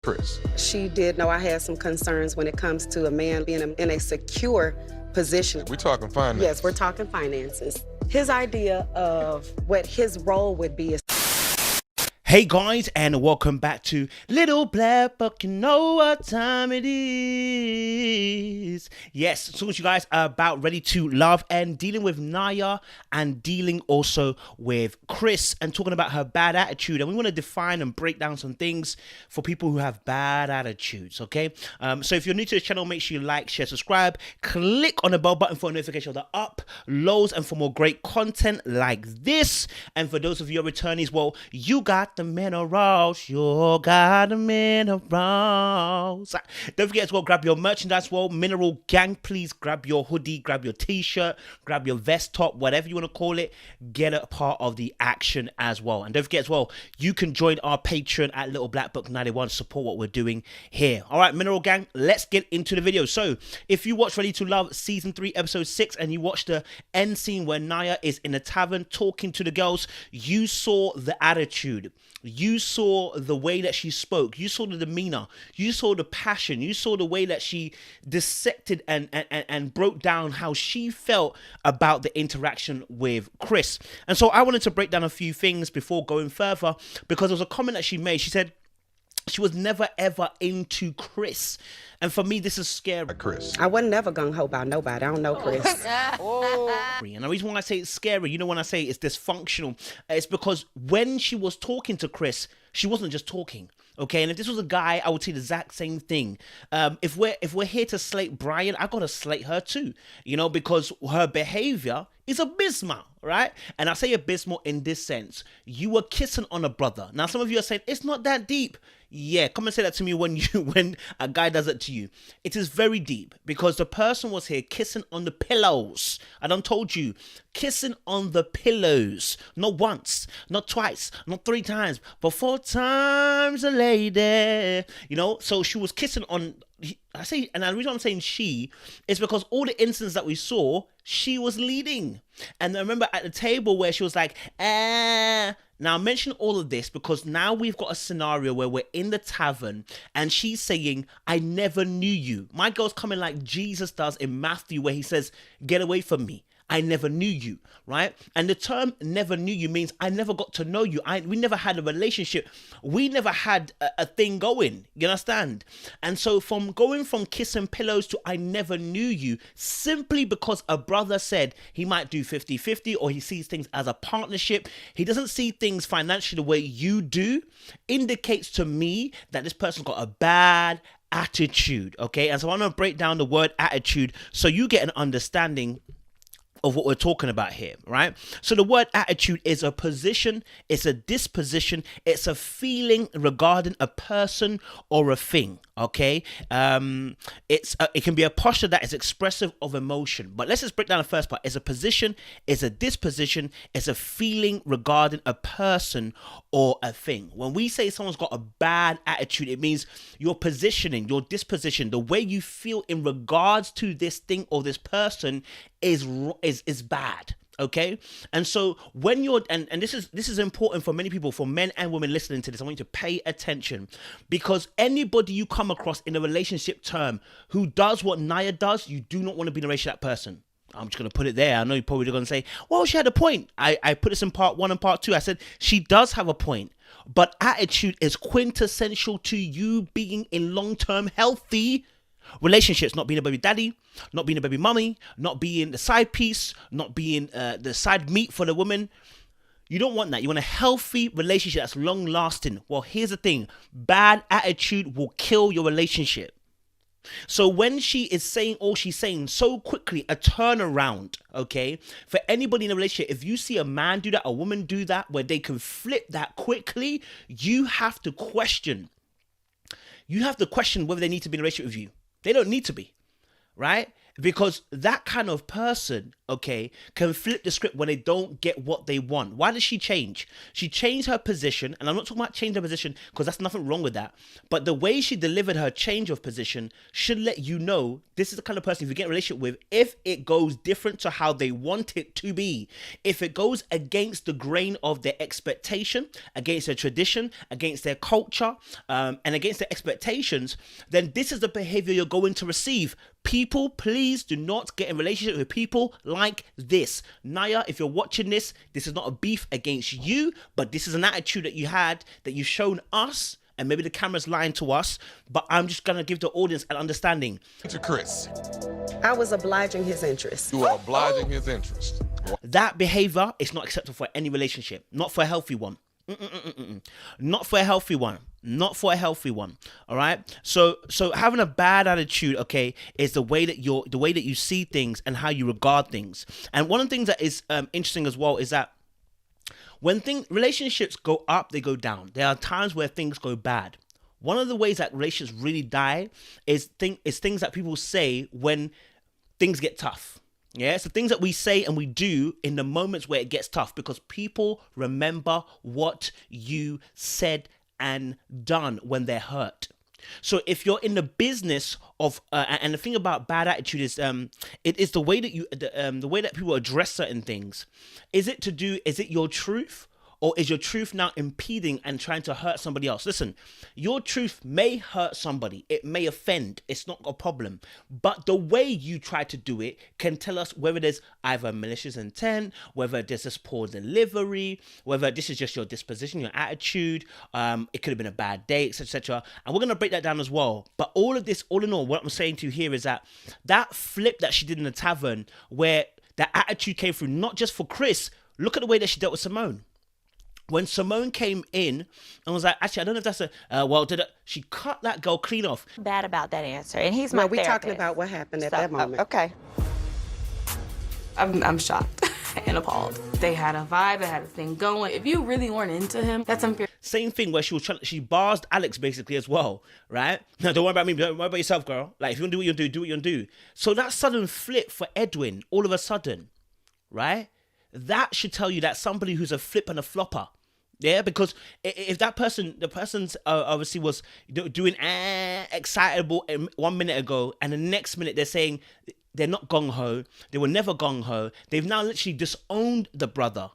Chris. She did know I had some concerns when it comes to a man being in a secure position. We're talking finance. Yes, we're talking finances. His idea of what his role would be is. Hey guys, and welcome back to Little Black Book. You know what time it is. Yes, as soon as you guys are about ready to love and dealing with Naya and dealing also with Chris and talking about her bad attitude. And we want to define and break down some things for people who have bad attitudes, okay? So if you're new to the channel, make sure you like, share, subscribe, click on the bell button for a notification of the uploads and for more great content like this. And for those of you who are returnees, well, you got the minerals, you got the minerals. Don't forget to go grab your merchandise. Well, Mineral Gang, please grab your hoodie, grab your t-shirt, grab your vest top, whatever you want to call it. Get a part of the action as well. And don't forget as well, you can join our Patreon at Little Black Book 91 to support what we're doing here. All right, Mineral Gang, let's get into the video. So if you watch Ready to Love season 3 episode 6 and you watch the end scene where Naya is in a tavern talking to the girls, you saw the attitude. You saw the way that she spoke. You saw the demeanor. You saw the passion. You saw the way that she dissected and broke down how she felt about the interaction with Chris. And so I wanted to break down a few things before going further, because there was a comment that she made. She said she was never ever into Chris. And for me, this is scary. Chris. I wasn't never gung-ho about nobody. I don't know Chris. And the reason why I say it's scary, you know, when I say it's dysfunctional, it's because when she was talking to Chris, she wasn't just talking. Okay, and if this was a guy, I would say the exact same thing. If we're here to slate Brian, I gotta slate her too, you know, because her behavior is abysmal, right? And I say abysmal in this sense: you were kissing on a brother. Now, some of you are saying it's not that deep. Yeah, come and say that to me when a guy does it to you. It is very deep, because the person was here kissing on the pillows. I done told you, kissing on the pillows. Not once, not twice, not 3 times, but 4 times a lady. You know, so she was kissing on. I say, and the reason I'm saying she is because all the instances that we saw, she was leading. And I remember at the table where she was like, Now, I mention all of this because now we've got a scenario where we're in the tavern and she's saying, I never knew you. My girl's coming like Jesus does in Matthew, where he says, get away from me. I never knew you, right? And the term never knew you means I never got to know you. We never had a relationship. We never had a thing going, you understand? And so from going from kissing pillows to I never knew you, simply because a brother said he might do 50-50 or he sees things as a partnership, he doesn't see things financially the way you do, indicates to me that this person's got a bad attitude, okay? And so I'm going to break down the word attitude so you get an understanding of what we're talking about here, right? So the word attitude is a position, it's a disposition, it's a feeling regarding a person or a thing, okay? It can be a posture that is expressive of emotion. But let's just break down the first part. It's a position, it's a disposition, it's a feeling regarding a person or a thing. When we say someone's got a bad attitude, it means your positioning, your disposition, the way you feel in regards to this thing or this person is bad. Okay, and so when you're and this is important for many people, for men and women listening to this, I want you to pay attention, because anybody you come across in a relationship term who does what Naya does, you do not want to be in a relationship with that person. I'm just going to put it there. I know you're probably going to say, well, she had a point. I put this in part 1 and part 2. I said she does have a point, but attitude is quintessential to you being in long-term healthy relationships, not being a baby daddy, not being a baby mommy, not being the side piece, not being the side meat for the woman. You don't want that. You want a healthy relationship that's long lasting. Well, here's the thing. Bad attitude will kill your relationship. So when she is saying all she's saying so quickly, a turnaround, okay? For anybody in a relationship, if you see a man do that, a woman do that, where they can flip that quickly, you have to question. You have to question whether they need to be in a relationship with you. They don't need to be, right? Because that kind of person, okay, can flip the script when they don't get what they want. Why does she change? She changed her position, and I'm not talking about change her position because that's nothing wrong with that. But the way she delivered her change of position should let you know this is the kind of person if you get in a relationship with, if it goes different to how they want it to be, if it goes against the grain of their expectation, against their tradition, against their culture, and against their expectations, then this is the behavior you're going to receive. People, please do not get in relationship with people like this. Naya, if you're watching this, this is not a beef against you, but this is an attitude that you had, that you've shown us, and maybe the camera's lying to us, but I'm just going to give the audience an understanding. To Chris. I was obliging his interest. You are obliging his interest. That behavior is not acceptable for any relationship, not for a healthy one. Not for a healthy one. Not for a healthy one. All right. So having a bad attitude, okay, is the way that you see things and how you regard things. And one of the things that is interesting as well is that when relationships go up, they go down. There are times where things go bad. One of the ways that relationships really die is things that people say when things get tough. Yeah, so things that we say and we do in the moments where it gets tough, because people remember what you said and done when they're hurt. So if you're in the business of, and the thing about bad attitude is, it is the way that the way that people address certain things. Is it your truth? Or is your truth now impeding and trying to hurt somebody else? Listen, your truth may hurt somebody. It may offend. It's not a problem. But the way you try to do it can tell us whether there's either malicious intent, whether there's this poor delivery, whether this is just your disposition, your attitude. It could have been a bad day, etc., etc. And we're going to break that down as well. But all of this, all in all, what I'm saying to you here is that flip that she did in the tavern, where that attitude came through, not just for Chris. Look at the way that she dealt with Simone. When Simone came in and was like, actually, I don't know if that's she cut that girl clean off. Bad about that answer, and he's my therapist. We're talking about what happened at that moment. Okay. I'm shocked and appalled. They had a vibe, they had a thing going. If you really weren't into him, that's unfair. Same thing where she barsed Alex basically as well, right? No, don't worry about me, don't worry about yourself, girl. Like, if you want to do what you want to do what you want to do. So that sudden flip for Edwin, all of a sudden, right? That should tell you that somebody who's a flip and a flopper. Yeah, because if the person's obviously was doing excitable 1 minute ago, and the next minute they're saying they're not gung-ho, they were never gung-ho, they've now literally disowned the brother,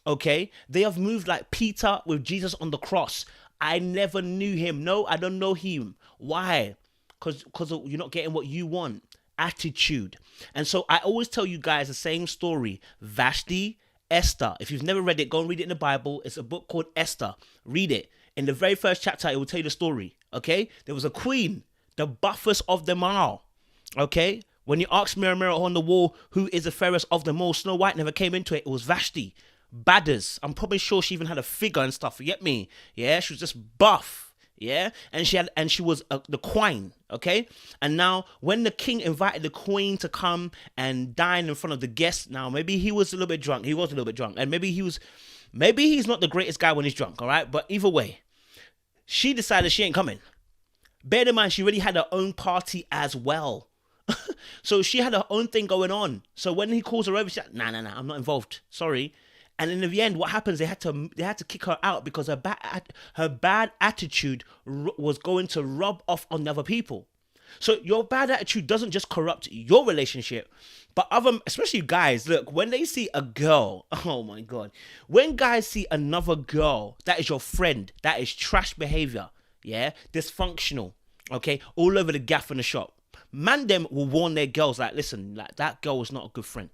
okay? They have moved like Peter with Jesus on the cross. I never knew him. No, I don't know him. Why? Because you're not getting what you want. Attitude. And so I always tell you guys the same story. Vashti, Esther. If you've never read it, go and read it in the Bible. It's a book called Esther. Read it. In the very first chapter, it will tell you the story. Okay? There was a queen, the buffest of them all. Okay? When you ask mirror, mirror on the wall, who is the fairest of them all, Snow White never came into it. It was Vashti. Badders. I'm probably sure she even had a figure and stuff. You get me? Yeah? She was just buff. Yeah, and she was the queen, okay? And now when the king invited the queen to come and dine in front of the guests, now maybe he was a little bit drunk. He was a little bit drunk, and maybe he's not the greatest guy when he's drunk, all right? But either way, she decided she ain't coming. Bear in mind, she already had her own party as well. So she had her own thing going on. So when he calls her over, she's like, nah, I'm not involved. Sorry. And in the end, what happens? They had to kick her out because her bad attitude was going to rub off on other people. So your bad attitude doesn't just corrupt your relationship, but especially guys. Look, when they see a girl, oh my God, when guys see another girl that is your friend, that is trash behavior, yeah, dysfunctional, okay, all over the gaff in the shop. Man, them will warn their girls like, listen, like that girl is not a good friend.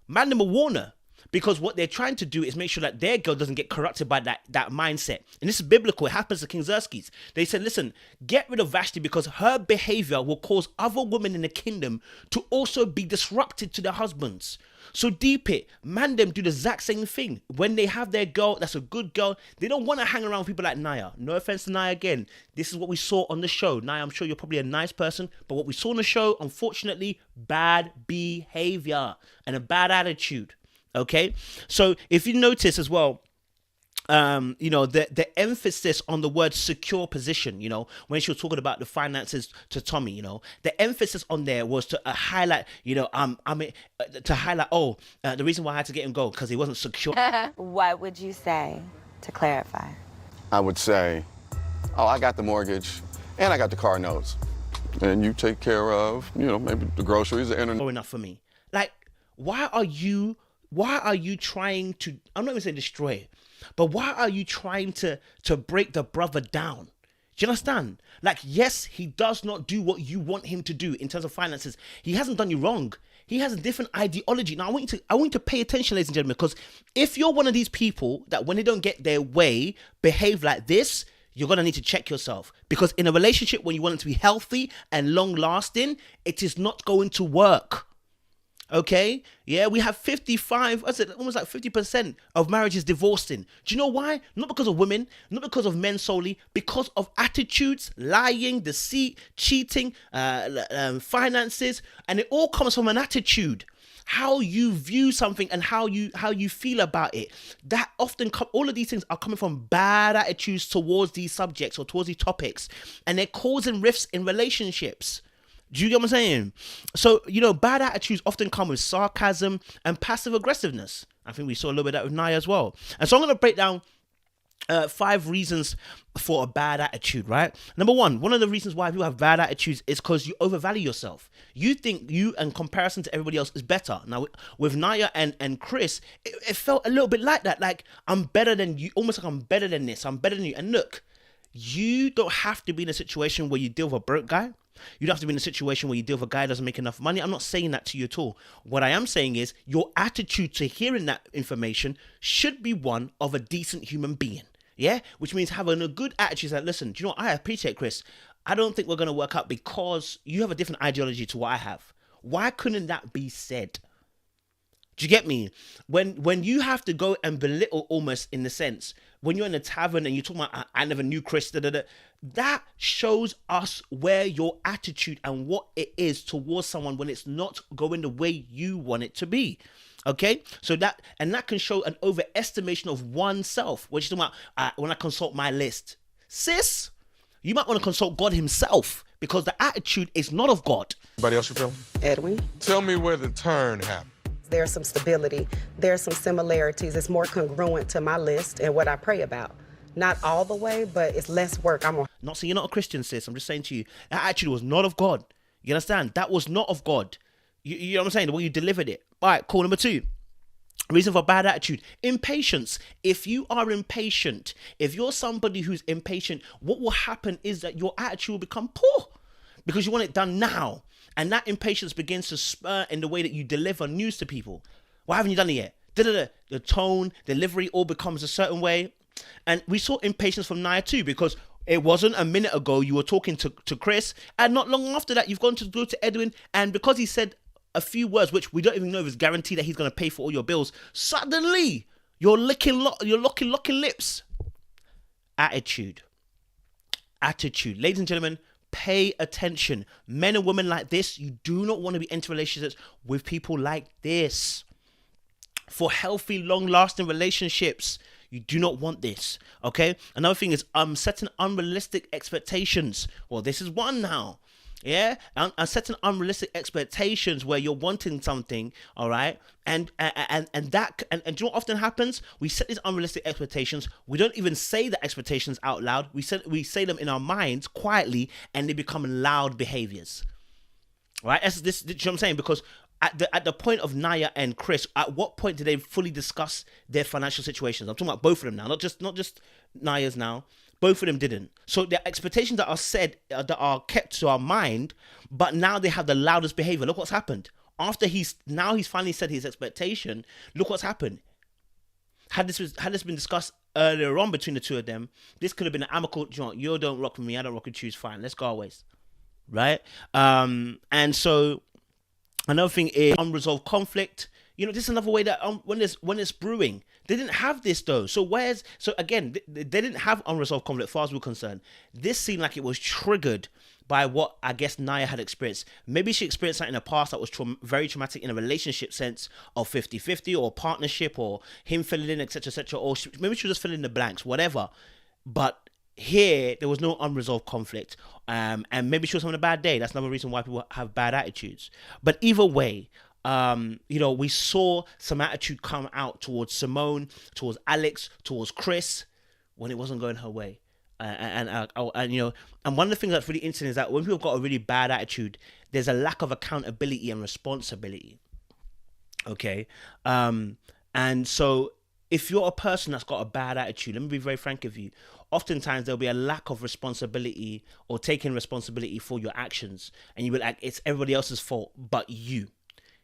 Man, them will warn her. Because what they're trying to do is make sure that their girl doesn't get corrupted by that mindset. And this is biblical. It happens to King Xerxes. They said, listen, get rid of Vashti because her behavior will cause other women in the kingdom to also be disrupted to their husbands. So deep it, man, them do the exact same thing. When they have their girl, that's a good girl, they don't want to hang around with people like Naya. No offense to Naya again. This is what we saw on the show. Naya, I'm sure you're probably a nice person, but what we saw on the show, unfortunately, bad behavior and a bad attitude. Okay, so if you notice as well, the emphasis on the word secure position, when she was talking about the finances to Tommy, the emphasis on there was to highlight, to highlight, the reason why I had to get him go because he wasn't secure. What would you say to clarify? I would say, I got the mortgage and I got the car notes. And you take care of, maybe the groceries, the internet. Or enough for me. Like, why are you trying to, I'm not even saying destroy, but why are you trying to break the brother down? Do you understand? Like, yes, he does not do what you want him to do in terms of finances. He hasn't done you wrong. He has a different ideology. Now, I want you to pay attention, ladies and gentlemen, because if you're one of these people that when they don't get their way, behave like this, you're going to need to check yourself. Because in a relationship, when you want it to be healthy and long lasting, it is not going to work. Okay? Yeah, we have 55, almost like 50% of marriages divorcing. Do you know why? Not because of women, not because of men solely, because of attitudes, lying, deceit, cheating, finances, and it all comes from an attitude. How you view something and how you feel about it. That often all of these things are coming from bad attitudes towards these subjects or towards these topics, and they're causing rifts in relationships. Do you get what I'm saying? So, bad attitudes often come with sarcasm and passive aggressiveness. I think we saw a little bit of that with Naya as well. And so I'm going to break down 5 reasons for a bad attitude, right? Number one of the reasons why people have bad attitudes is because you overvalue yourself. You think you, in comparison to everybody else, is better. Now, with Naya and Chris, it felt a little bit like that. Like, I'm better than you, almost like I'm better than this, I'm better than you. And look, you don't have to be in a situation where you deal with a broke guy. You don't have to be in a situation where you deal with a guy who doesn't make enough money. I'm not saying that to you at all. What I am saying is your attitude to hearing that information should be one of a decent human being. Yeah? Which means having a good attitude. Like, listen, do you know what? I appreciate Chris. I don't think we're going to work out because you have a different ideology to what I have. Why couldn't that be said? Do you get me? When you have to go and belittle almost in the sense, when you're in a tavern and you're talking about, I never knew Chris, that shows us where your attitude and what it is towards someone when it's not going the way you want it to be. Okay? So that can show an overestimation of oneself. When you're talking about, when I consult my list. Sis, you might want to consult God himself because the attitude is not of God. Anybody else you feel? Edwin, Tell me where the turn happened. there's some stability. There's some similarities. It's more congruent to my list and what I pray about. Not all the way, but it's less work. Not saying you're not a Christian, sis. I'm just saying to you, that attitude was not of God. You understand? That was not of God. You know what I'm saying? The way you delivered it. All right, cool. Number 2. Reason for bad attitude. Impatience. If you are impatient, if you're somebody who's impatient, what will happen is that your attitude will become poor because you want it done now. And that impatience begins to spur in the way that you deliver news to people. Why haven't you done it yet? The tone, delivery all becomes a certain way. And we saw impatience from Naya too, because it wasn't a minute ago you were talking to Chris, and not long after that you've gone to go to Edwin, and because he said a few words which we don't even know if it's guaranteed that he's going to pay for all your bills, suddenly you're locking lips. Attitude. Ladies and gentlemen, pay attention. Men and women like this, you do not want to be into relationships with people like this. For healthy, long-lasting relationships, you do not want this, okay? Another thing is setting unrealistic expectations. Well, this is one now, yeah? And setting unrealistic expectations where you're wanting something, all right? And do you know what often happens? We set these unrealistic expectations. We don't even say the expectations out loud. We say them in our minds quietly, and they become loud behaviors, right? Do you know what I'm saying? Because at the point of Naya and Chris, at what point did they fully discuss their financial situations? I'm talking about both of them now, not just Naya's now. Both of them didn't. So the expectations that are said, that are kept to our mind, but now they have the loudest behavior. Look what's happened. After he's finally said his expectation, look what's happened. Had this been discussed earlier on between the two of them, this could have been an amicable, you don't rock with me, I don't rock with you, fine, let's go our ways. Right? And so another thing is unresolved conflict. You know, this is another way that when it's brewing, they didn't have this though. So again, they didn't have unresolved conflict, as far as we're concerned. This seemed like it was triggered by what I guess Naya had experienced. Maybe she experienced something in the past that was very traumatic in a relationship sense of 50-50 or partnership or him filling in, etc., etc. Or maybe she was just filling in the blanks, whatever. But here, there was no unresolved conflict. And maybe she was having a bad day. That's another reason why people have bad attitudes. But either way, you know, we saw some attitude come out towards Simone, towards Alex, towards Chris, when it wasn't going her way. And you know, and one of the things that's really interesting is that when people have got a really bad attitude, there's a lack of accountability and responsibility. Okay, and so if you're a person that's got a bad attitude, let me be very frank with you. Oftentimes there'll be a lack of responsibility or taking responsibility for your actions, and you will like it's everybody else's fault but you.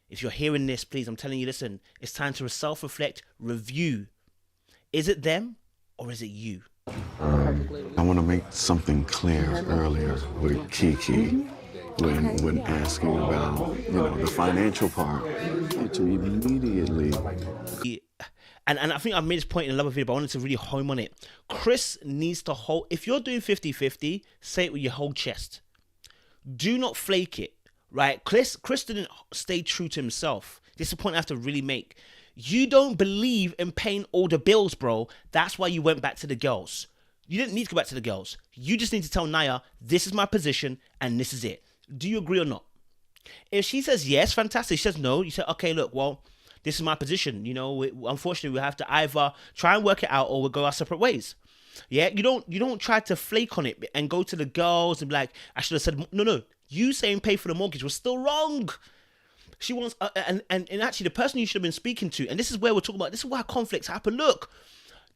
If you're hearing this, please, I'm telling you, listen, it's time to self-reflect, review. Is it them or is it you? I want to make something clear earlier with Kiki when asking about, you know, the financial part. To immediately. And I think I've made this point in another video, but I wanted to really home on it. Chris needs to hold, if you're doing 50-50, say it with your whole chest. Do not flake it, right? Chris didn't stay true to himself. This is a point I have to really make. You don't believe in paying all the bills, bro. That's why you went back to the girls. You didn't need to go back to the girls. You just need to tell Naya, this is my position and this is it. Do you agree or not? If she says yes, fantastic. She says no, you say, okay, look, well, this is my position. You know, unfortunately, we have to either try and work it out or we'll go our separate ways. Yeah, you don't try to flake on it and go to the girls and be like, I should have said, no. You saying pay for the mortgage was still wrong. She wants, and actually the person you should have been speaking to, and this is where we're talking about, this is why conflicts happen. Look,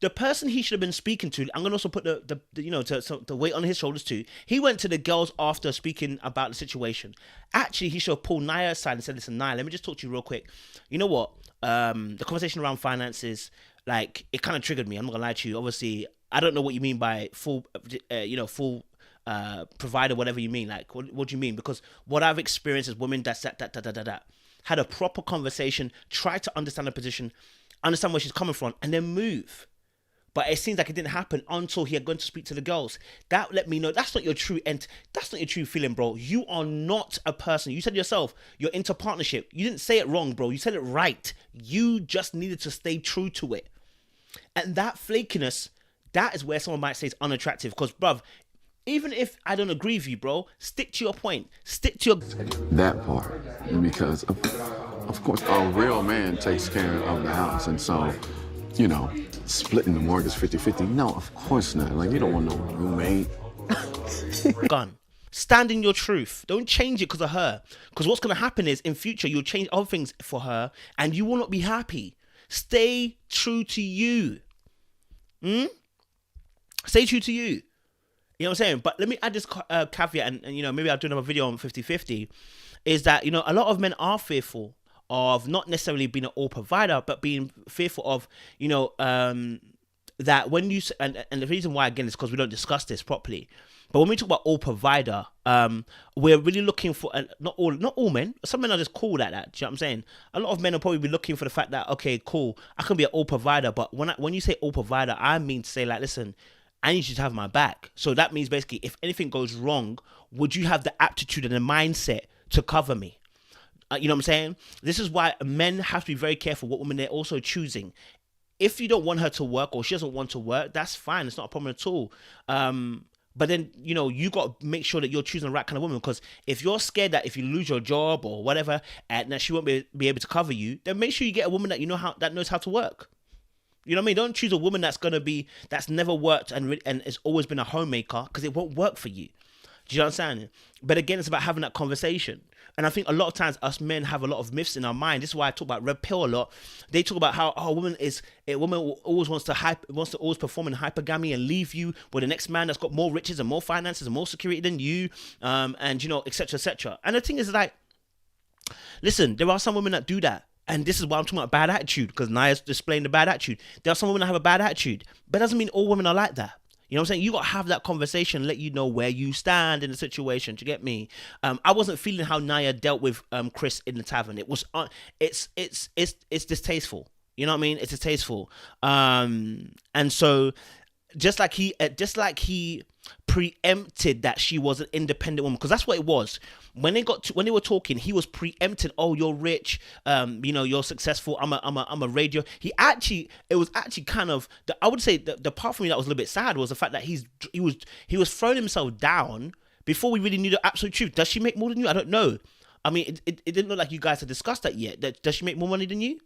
the person he should have been speaking to, I'm going to also put the you know, the weight on his shoulders too. He went to the girls after speaking about the situation. Actually, he should have pulled Naya aside and said, listen, Naya, let me just talk to you real quick. You know what? The conversation around finances, like, it kind of triggered me. I'm not going to lie to you. Obviously, I don't know what you mean by full provider, whatever you mean. Like, what do you mean? Because what I've experienced is women that had a proper conversation, try to understand the position, understand where she's coming from, and then move. But it seems like it didn't happen until he had gone to speak to the girls. That let me know that's not your true end. That's not your true feeling, bro. You are not a person. You said yourself, you're into partnership. You didn't say it wrong, bro. You said it right. You just needed to stay true to it. And that flakiness, that is where someone might say it's unattractive. Because, bruv, even if I don't agree with you, bro, stick to your point. Stick to your... That part. Because, of course, a real man takes care of the house. And so, you know, splitting the mortgage 50-50, no, of course not. Like, you don't want no roommate. Gun. Stand in your truth. Don't change it because of her. Because what's going to happen is, in future, you'll change other things for her, and you will not be happy. Stay true to you. Stay true to you. You know what I'm saying? But let me add this caveat, and you know, maybe I'll do another video on 50-50, is that, you know, a lot of men are fearful of not necessarily being an all provider, but being fearful of, you know, that when you, and the reason why, again, is because we don't discuss this properly. But when we talk about all provider, we're really looking for, not all men, some men are just cool like that. Do you know what I'm saying? A lot of men will probably be looking for the fact that, okay, cool, I can be an all provider. But when you say all provider, I mean to say, like, listen, I need you to have my back. So that means basically, if anything goes wrong, would you have the aptitude and the mindset to cover me? You know what I'm saying? This is why men have to be very careful what women they're also choosing. If you don't want her to work or she doesn't want to work, that's fine. It's not a problem at all. But then, you know, you got to make sure that you're choosing the right kind of woman. Because if you're scared that if you lose your job or whatever, and that she won't be able to cover you, then make sure you get a woman that you know that knows how to work. You know what I mean? Don't choose a woman that's never worked and has always been a homemaker, because it won't work for you. Do you understand? But again, it's about having that conversation. And I think a lot of times us men have a lot of myths in our mind. This is why I talk about red pill a lot. They talk about how a woman always wants to always perform in hypergamy and leave you with the next man that's got more riches and more finances and more security than you, and you know, etc., etc. And the thing is, like, listen, there are some women that do that. And this is why I'm talking about bad attitude, because Naya's displaying the bad attitude. There are some women that have a bad attitude, but it doesn't mean all women are like that. You know what I'm saying? You got to have that conversation, let you know where you stand in the situation. Do you get me? I wasn't feeling how Naya dealt with Chris in the tavern. It was it's distasteful. You know what I mean? It's distasteful. And so just like he preempted that she was an independent woman, because that's what it was. When they were talking, he was preempting, oh, you're rich, you're successful, I'm a radio. It was actually kind of, I would say the part for me that was a little bit sad was the fact that he was throwing himself down before we really knew the absolute truth. Does she make more than you? I don't know. I mean, it didn't look like you guys had discussed that yet. Does she make more money than you?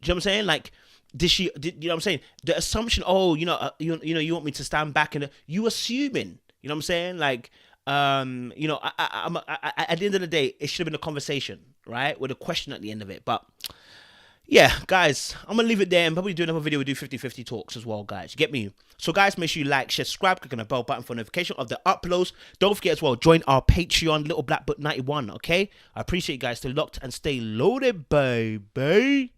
Do you know what I'm saying? Like, you know what I'm saying? The assumption, oh, you want me to stand back, and you assuming, you know what I'm saying? Like, at the end of the day, it should have been a conversation, right? With a question at the end of it. But yeah, guys, I'm going to leave it there and probably do another video. We do 50-50 talks as well, guys. You get me? So guys, make sure you like, share, subscribe, click on the bell button for notification of the uploads. Don't forget as well, join our Patreon, Little Black Book 91, okay? I appreciate you guys. Stay locked and stay loaded, baby.